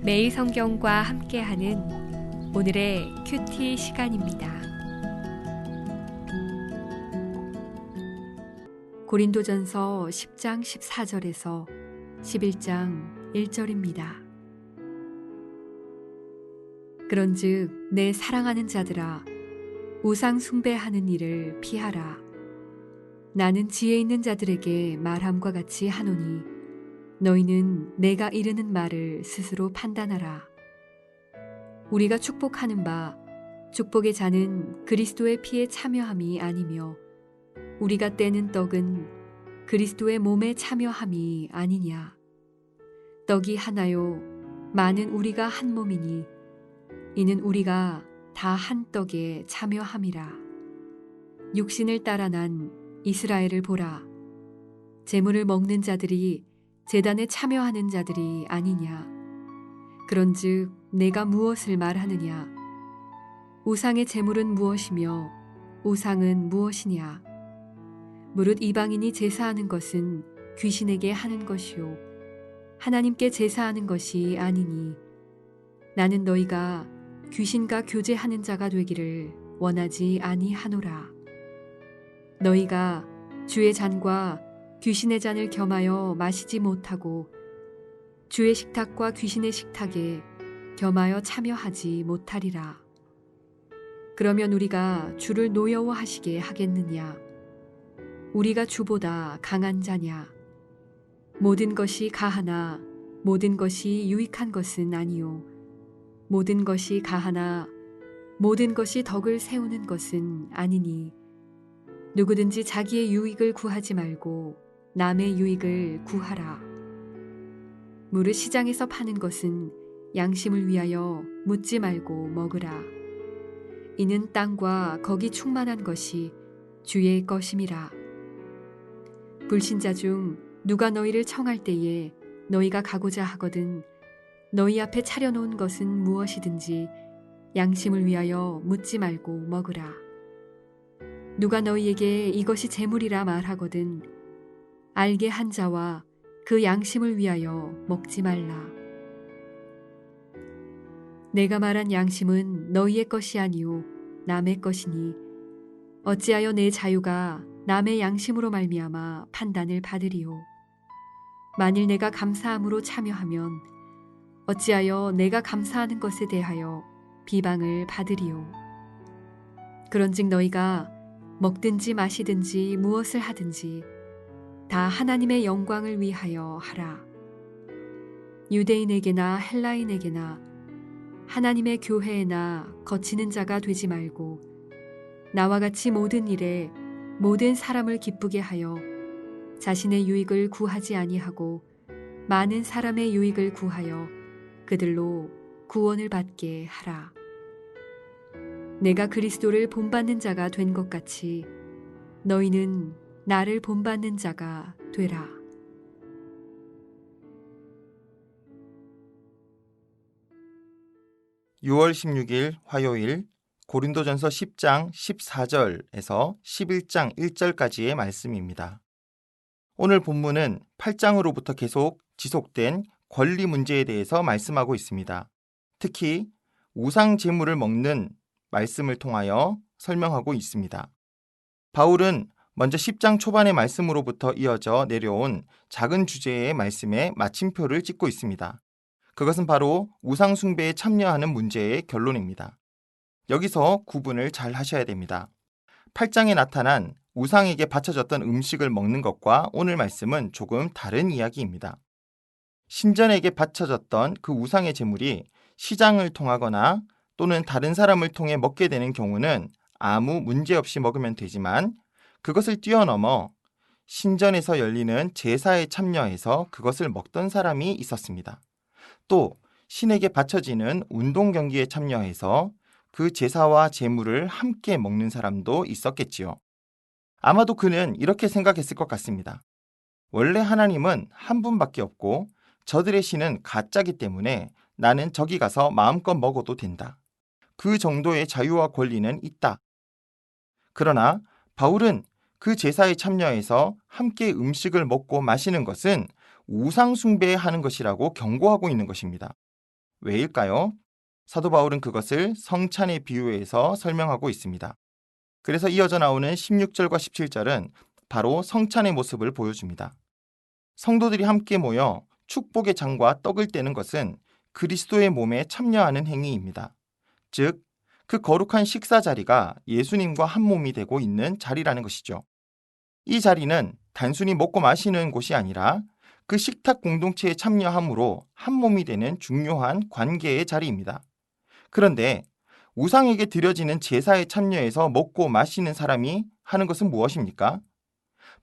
매일 성경과 함께하는 오늘의 큐티 시간입니다. 고린도전서 10장 14절에서 11장 1절입니다. 그런즉 내 사랑하는 자들아 우상 숭배하는 일을 피하라. 나는 지혜 있는 자들에게 말함과 같이 하노니 너희는 내가 이르는 말을 스스로 판단하라. 우리가 축복하는 바 축복의 잔은 그리스도의 피에 참여함이 아니며 우리가 떼는 떡은 그리스도의 몸에 참여함이 아니냐. 떡이 하나요 많은 우리가 한 몸이니 이는 우리가 다 한 떡에 참여함이라. 육신을 따라 난 이스라엘을 보라. 제물을 먹는 자들이 제단에 참여하는 자들이 아니냐. 그런즉 내가 무엇을 말하느냐. 우상의 제물은 무엇이며 우상은 무엇이냐. 무릇 이방인이 제사하는 것은 귀신에게 하는 것이요 하나님께 제사하는 것이 아니니 나는 너희가 귀신과 교제하는 자가 되기를 원하지 아니하노라. 너희가 주의 잔과 귀신의 잔을 겸하여 마시지 못하고 주의 식탁과 귀신의 식탁에 겸하여 참여하지 못하리라. 그러면 우리가 주를 노여워하시게 하겠느냐. 우리가 주보다 강한 자냐. 모든 것이 가하나 모든 것이 유익한 것은 아니요 모든 것이 가하나 모든 것이 덕을 세우는 것은 아니니 누구든지 자기의 유익을 구하지 말고 남의 유익을 구하라. 무릇 시장에서 파는 것은 양심을 위하여 묻지 말고 먹으라. 이는 땅과 거기 충만한 것이 주의 것임이라. 불신자 중 누가 너희를 청할 때에 너희가 가고자 하거든 너희 앞에 차려놓은 것은 무엇이든지 양심을 위하여 묻지 말고 먹으라. 누가 너희에게 이것이 재물이라 말하거든 알게 한 자와 그 양심을 위하여 먹지 말라. 내가 말한 양심은 너희의 것이 아니요 남의 것이니 어찌하여 내 자유가 남의 양심으로 말미암아 판단을 받으리요. 만일 내가 감사함으로 참여하면 어찌하여 내가 감사하는 것에 대하여 비방을 받으리요. 그런즉 너희가 먹든지 마시든지 무엇을 하든지 다 하나님의 영광을 위하여 하라. 유대인에게나 헬라인에게나 하나님의 교회에나 거치는 자가 되지 말고 나와 같이 모든 일에 모든 사람을 기쁘게 하여 자신의 유익을 구하지 아니하고 많은 사람의 유익을 구하여 그들로 구원을 받게 하라. 내가 그리스도를 본받는 자가 된 것 같이 너희는 나를 본받는 자가 되라. (6월 16일) 화요일 고린도전서 10장 14절에서 11장 1절까지의 말씀입니다. 오늘 본문은 8장으로부터 계속 지속된 권리 문제에 대해서 말씀하고 있습니다. 특히 우상 제물을 먹는 말씀을 통하여 설명하고 있습니다. 바울은 먼저 10장 초반의 말씀으로부터 이어져 내려온 작은 주제의 말씀에 마침표를 찍고 있습니다. 그것은 바로 우상 숭배에 참여하는 문제의 결론입니다. 여기서 구분을 잘 하셔야 됩니다. 8장에 나타난 우상에게 바쳐졌던 음식을 먹는 것과 오늘 말씀은 조금 다른 이야기입니다. 신전에게 바쳐졌던 그 우상의 제물이 시장을 통하거나 또는 다른 사람을 통해 먹게 되는 경우는 아무 문제 없이 먹으면 되지만 그것을 뛰어넘어 신전에서 열리는 제사에 참여해서 그것을 먹던 사람이 있었습니다. 또 신에게 바쳐지는 운동 경기에 참여해서 그 제사와 제물을 함께 먹는 사람도 있었겠지요. 아마도 그는 이렇게 생각했을 것 같습니다. 원래 하나님은 한 분밖에 없고 저들의 신은 가짜기 때문에 나는 저기 가서 마음껏 먹어도 된다. 그 정도의 자유와 권리는 있다. 그러나 바울은 그 제사에 참여해서 함께 음식을 먹고 마시는 것은 우상 숭배하는 것이라고 경고하고 있는 것입니다. 왜일까요? 사도 바울은 그것을 성찬에 비유해서 설명하고 있습니다. 그래서 이어져 나오는 16절과 17절은 바로 성찬의 모습을 보여줍니다. 성도들이 함께 모여 축복의 잔과 떡을 떼는 것은 그리스도의 몸에 참여하는 행위입니다. 즉, 그 거룩한 식사 자리가 예수님과 한 몸이 되고 있는 자리라는 것이죠. 이 자리는 단순히 먹고 마시는 곳이 아니라 그 식탁 공동체에 참여함으로 한 몸이 되는 중요한 관계의 자리입니다. 그런데 우상에게 드려지는 제사에 참여해서 먹고 마시는 사람이 하는 것은 무엇입니까?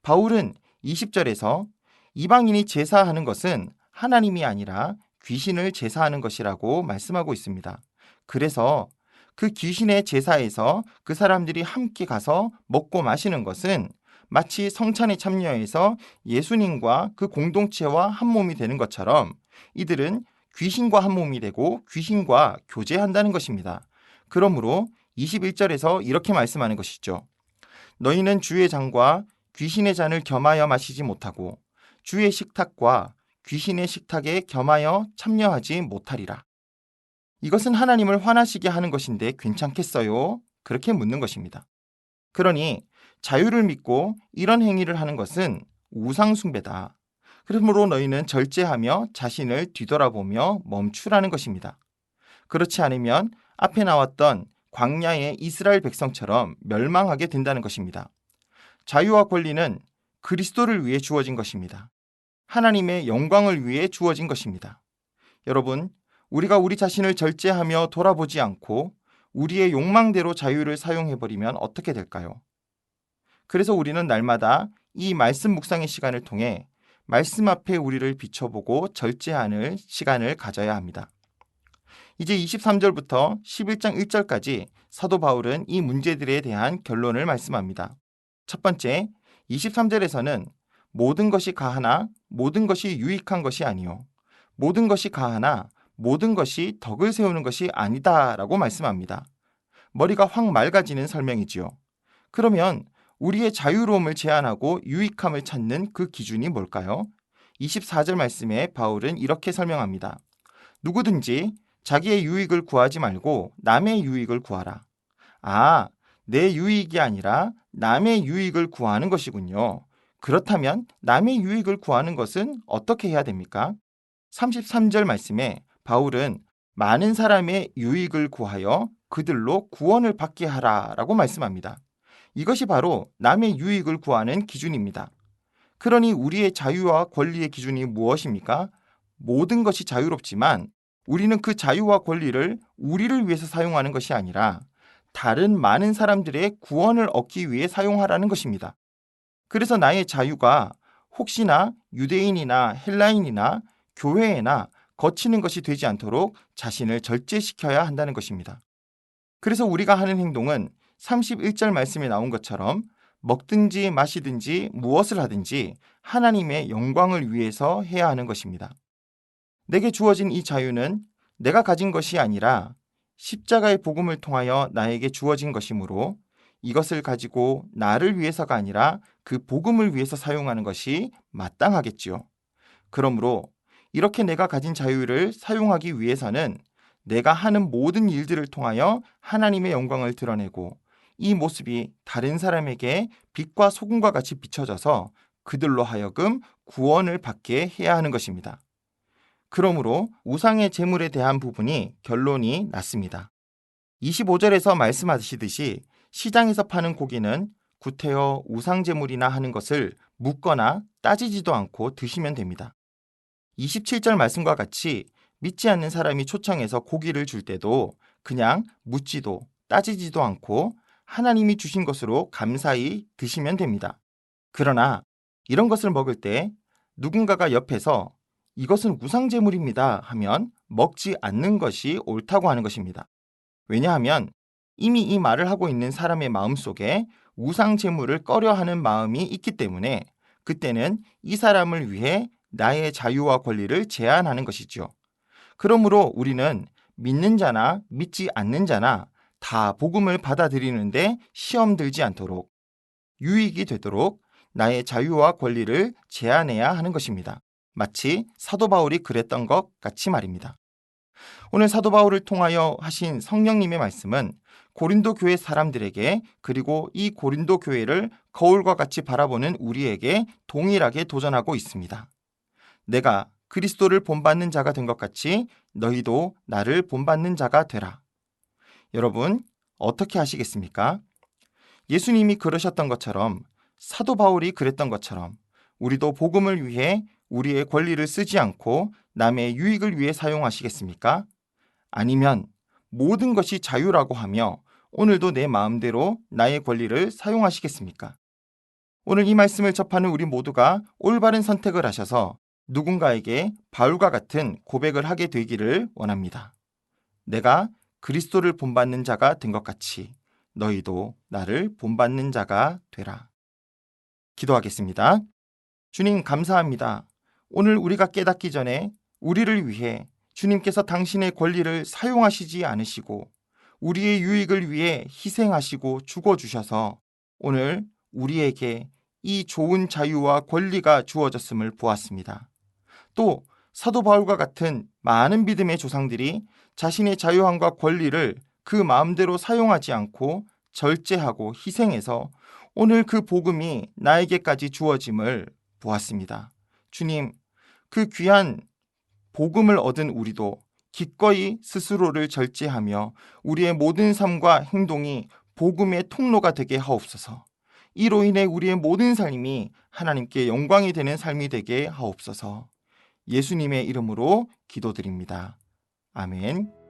바울은 20절에서 이방인이 제사하는 것은 하나님이 아니라 귀신을 제사하는 것이라고 말씀하고 있습니다. 그래서 그 귀신의 제사에서 그 사람들이 함께 가서 먹고 마시는 것은 마치 성찬에 참여해서 예수님과 그 공동체와 한 몸이 되는 것처럼 이들은 귀신과 한 몸이 되고 귀신과 교제한다는 것입니다. 그러므로 21절에서 이렇게 말씀하는 것이죠. 너희는 주의 잔과 귀신의 잔을 겸하여 마시지 못하고 주의 식탁과 귀신의 식탁에 겸하여 참여하지 못하리라. 이것은 하나님을 화나시게 하는 것인데 괜찮겠어요? 그렇게 묻는 것입니다. 그러니 자유를 믿고 이런 행위를 하는 것은 우상숭배다. 그러므로 너희는 절제하며 자신을 뒤돌아보며 멈추라는 것입니다. 그렇지 않으면 앞에 나왔던 광야의 이스라엘 백성처럼 멸망하게 된다는 것입니다. 자유와 권리는 그리스도를 위해 주어진 것입니다. 하나님의 영광을 위해 주어진 것입니다. 여러분, 우리가 우리 자신을 절제하며 돌아보지 않고 우리의 욕망대로 자유를 사용해버리면 어떻게 될까요? 그래서 우리는 날마다 이 말씀 묵상의 시간을 통해 말씀 앞에 우리를 비춰보고 절제하는 시간을 가져야 합니다. 이제 23절부터 11장 1절까지 사도 바울은 이 문제들에 대한 결론을 말씀합니다. 첫 번째, 23절에서는 모든 것이 가하나 모든 것이 유익한 것이 아니요 모든 것이 가하나 모든 것이 덕을 세우는 것이 아니다라고 말씀합니다. 머리가 확 맑아지는 설명이지요. 그러면 우리의 자유로움을 제한하고 유익함을 찾는 그 기준이 뭘까요? 24절 말씀에 바울은 이렇게 설명합니다. 누구든지 자기의 유익을 구하지 말고 남의 유익을 구하라. 아, 내 유익이 아니라 남의 유익을 구하는 것이군요. 그렇다면 남의 유익을 구하는 것은 어떻게 해야 됩니까? 33절 말씀에 바울은 많은 사람의 유익을 구하여 그들로 구원을 받게 하라라고 말씀합니다. 이것이 바로 남의 유익을 구하는 기준입니다. 그러니 우리의 자유와 권리의 기준이 무엇입니까? 모든 것이 자유롭지만 우리는 그 자유와 권리를 우리를 위해서 사용하는 것이 아니라 다른 많은 사람들의 구원을 얻기 위해 사용하라는 것입니다. 그래서 나의 자유가 혹시나 유대인이나 헬라인이나 교회에나 거치는 것이 되지 않도록 자신을 절제시켜야 한다는 것입니다. 그래서 우리가 하는 행동은 31절 말씀에 나온 것처럼 먹든지 마시든지 무엇을 하든지 하나님의 영광을 위해서 해야 하는 것입니다. 내게 주어진 이 자유는 내가 가진 것이 아니라 십자가의 복음을 통하여 나에게 주어진 것이므로 이것을 가지고 나를 위해서가 아니라 그 복음을 위해서 사용하는 것이 마땅하겠지요. 그러므로 이렇게 내가 가진 자유를 사용하기 위해서는 내가 하는 모든 일들을 통하여 하나님의 영광을 드러내고 이 모습이 다른 사람에게 빛과 소금과 같이 비춰져서 그들로 하여금 구원을 받게 해야 하는 것입니다. 그러므로 우상의 제물에 대한 부분이 결론이 났습니다. 25절에서 말씀하시듯이 시장에서 파는 고기는 구태여 우상 제물이나 하는 것을 묻거나 따지지도 않고 드시면 됩니다. 27절 말씀과 같이 믿지 않는 사람이 초청해서 고기를 줄 때도 그냥 묻지도 따지지도 않고 하나님이 주신 것으로 감사히 드시면 됩니다. 그러나 이런 것을 먹을 때 누군가가 옆에서 이것은 우상제물입니다 하면 먹지 않는 것이 옳다고 하는 것입니다. 왜냐하면 이미 이 말을 하고 있는 사람의 마음속에 우상제물을 꺼려하는 마음이 있기 때문에 그때는 이 사람을 위해 나의 자유와 권리를 제한하는 것이죠. 그러므로 우리는 믿는 자나 믿지 않는 자나 다 복음을 받아들이는데 시험 들지 않도록 유익이 되도록 나의 자유와 권리를 제한해야 하는 것입니다. 마치 사도 바울이 그랬던 것 같이 말입니다. 오늘 사도 바울을 통하여 하신 성령님의 말씀은 고린도 교회 사람들에게, 그리고 이 고린도 교회를 거울과 같이 바라보는 우리에게 동일하게 도전하고 있습니다. 내가 그리스도를 본받는 자가 된 것 같이 너희도 나를 본받는 자가 되라. 여러분, 어떻게 하시겠습니까? 예수님이 그러셨던 것처럼, 사도 바울이 그랬던 것처럼 우리도 복음을 위해 우리의 권리를 쓰지 않고 남의 유익을 위해 사용하시겠습니까? 아니면 모든 것이 자유라고 하며 오늘도 내 마음대로 나의 권리를 사용하시겠습니까? 오늘 이 말씀을 접하는 우리 모두가 올바른 선택을 하셔서 누군가에게 바울과 같은 고백을 하게 되기를 원합니다. 내가 그리스도를 본받는 자가 된 것 같이 너희도 나를 본받는 자가 되라. 기도하겠습니다. 주님, 감사합니다. 오늘 우리가 깨닫기 전에 우리를 위해 주님께서 당신의 권리를 사용하시지 않으시고 우리의 유익을 위해 희생하시고 죽어주셔서 오늘 우리에게 이 좋은 자유와 권리가 주어졌음을 보았습니다. 또 사도 바울과 같은 많은 믿음의 조상들이 자신의 자유함과 권리를 그 마음대로 사용하지 않고 절제하고 희생해서 오늘 그 복음이 나에게까지 주어짐을 보았습니다. 주님, 그 귀한 복음을 얻은 우리도 기꺼이 스스로를 절제하며 우리의 모든 삶과 행동이 복음의 통로가 되게 하옵소서. 이로 인해 우리의 모든 삶이 하나님께 영광이 되는 삶이 되게 하옵소서. 예수님의 이름으로 기도드립니다. 아멘.